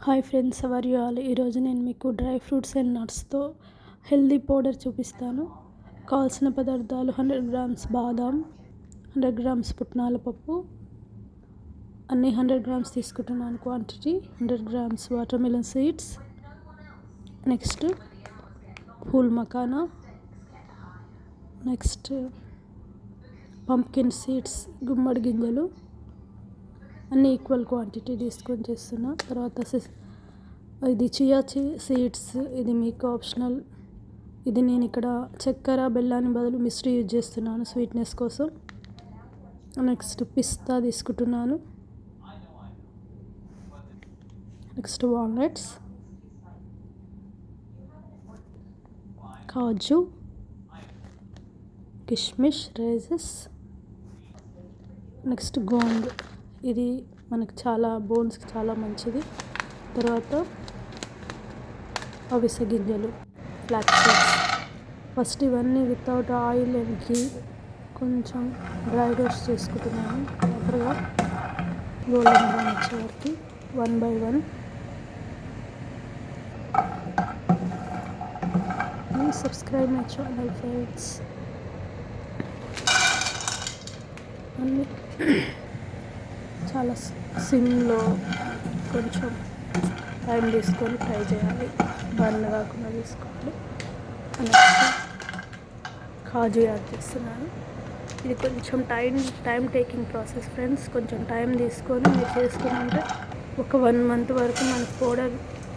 Hi friends, how are you all. ఈరోజు నేను మీకు డ్రై ఫ్రూట్స్ అండ్ నట్స్తో హెల్దీ పౌడర్ చూపిస్తాను. కావాల్సిన పదార్థాలు 100 గ్రామ్స్ బాదాం, 100 గ్రామ్స్ పుట్నాల పప్పు, అన్ని 100 గ్రామ్స్ తీసుకుంటున్నాను quantity. 100 grams watermelon seeds, next phool makhana, next pumpkin seeds, గుమ్మడి గింజలు, అన్నీ ఈక్వల్ క్వాంటిటీ తీసుకొని చేస్తున్నా. తర్వాత ఇది చియా సీడ్స్, ఇది మీకు ఆప్షనల్. ఇది నేను ఇక్కడ చక్కెర బెల్లాన్ని బదులు మిశ్రీ యూజ్ చేస్తున్నాను స్వీట్నెస్ కోసం. నెక్స్ట్ పిస్తా తీసుకుంటున్నాను, నెక్స్ట్ వాల్నట్స్, కాజు, కిష్మిష్, రైజెస్, నెక్స్ట్ గోంద్. ఇది మనకు చాలా బోన్స్కి చాలా మంచిది. తర్వాత అవిసె గింజలు, ఫ్లాక్స్ సీడ్స్. ఫస్ట్ ఇవన్నీ వితౌట్ ఆయిల్ అండ్ ఘీ కొంచెం డ్రై రోస్ట్ చేసుకుంటున్నాను ప్రాపర్గా గోల్డెన్ బ్రౌన్ వచ్చే వరకు 1 by 1. Please subscribe my channel friends. అన్నీ చాలా సిమ్లో కొంచెం టైం తీసుకొని ఫ్రై చేయాలి, బర్న్ కాకుండా తీసుకోవాలి. నెక్స్ట్ కాజు యాడ్ చేస్తున్నాను. ఇది కొంచెం టైం టేకింగ్ ప్రాసెస్ ఫ్రెండ్స్. కొంచెం టైం తీసుకొని మీరు చేసుకుంటే ఒక 1 month వరకు మనకు పౌడర్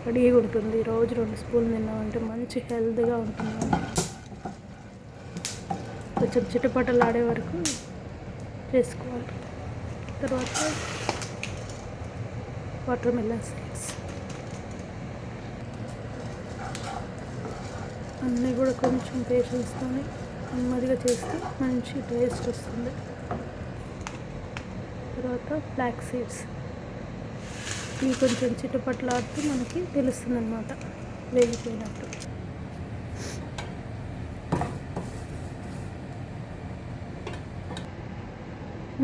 రెడీగా ఉంటుంది. రోజు 2 స్పూన్లు తిన్నామంటే మంచి హెల్తీగా ఉంటుంది. కొంచెం చిటపటలాడే వరకు చేసుకోవాలి. తర్వాత వాటర్ మిలన్ సీడ్స్ అన్నీ కూడా కొంచెం పేషెన్స్తో నెమ్మదిగా చేస్తే మంచి టేస్ట్ వస్తుంది. తర్వాత ఫ్లాక్స్ సీడ్స్, ఇవి కొంచెం చిటపట్లాడుతూ మనకి తెలుస్తుంది అన్నమాట వేగిపోయినట్టు.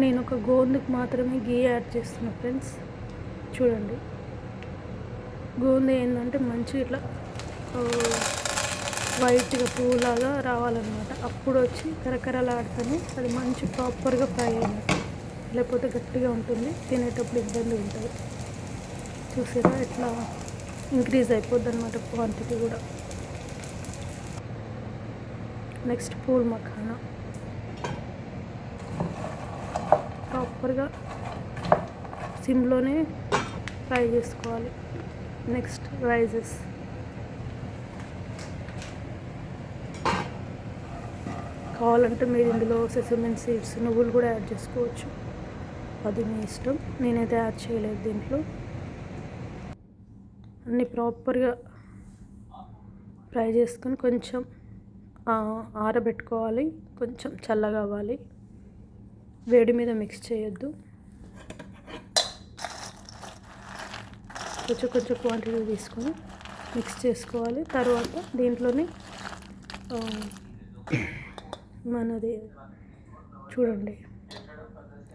నేను ఒక గోందుకు మాత్రమే గీ యాడ్ చేస్తున్నా ఫ్రెండ్స్. చూడండి, గోందు ఏంటంటే మంచి ఇట్లా వైట్గా పువ్వులాగా రావాలన్నమాట. అప్పుడు వచ్చి కరకరలాడుతూనే అది మంచి ప్రాపర్గా ఫ్రై అయినట్టు. లేకపోతే గట్టిగా ఉంటుంది, తినేటప్పుడు ఇబ్బంది ఉంటుంది. చూసారా, ఇట్లా ఇంక్రీజ్ అయిపోద్ది అన్నమాట క్వాంటిటీ కూడా. నెక్స్ట్ పూల్ మఖానా ప్రాపర్గా సిమ్లోనే ఫ్రై చేసుకోవాలి. నెక్స్ట్ రైజెస్, కావాలంటే మీరు ఇందులో సెసమిన్ సీడ్స్, నువ్వులు కూడా యాడ్ చేసుకోవచ్చు, అది మీ ఇష్టం. నేనైతే యాడ్ చేయలేదు దీంట్లో. అన్నీ ప్రాపర్గా ఫ్రై చేసుకొని కొంచెం ఆరబెట్టుకోవాలి. కొంచెం చల్లగా అవ్వాలి, వేడి మీద మిక్స్ చేయొద్దు. కొంచెం క్వాంటిటీ తీసుకొని మిక్స్ చేసుకోవాలి. తర్వాత దీంట్లోనే మనది చూడండి,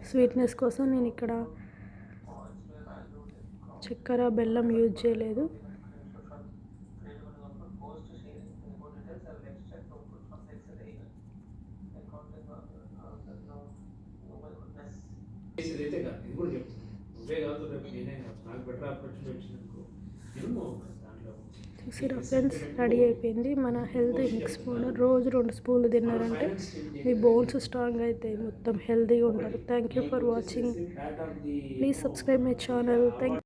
స్వీట్నెస్ కోసం నేను ఇక్కడ చక్కెర బెల్లం యూజ్ చేయలేదు. చూసిరా ఫ్రెండ్స్, రెడీ అయిపోయింది మన హెల్తీ మిక్స్ పౌడర్. రోజు 2 స్పూన్లు తిన్నారంటే మీ బోన్స్ స్ట్రాంగ్ అవుతాయి, మొత్తం హెల్తీగా ఉంటారు. Thank you for watching. Please subscribe my channel. Thank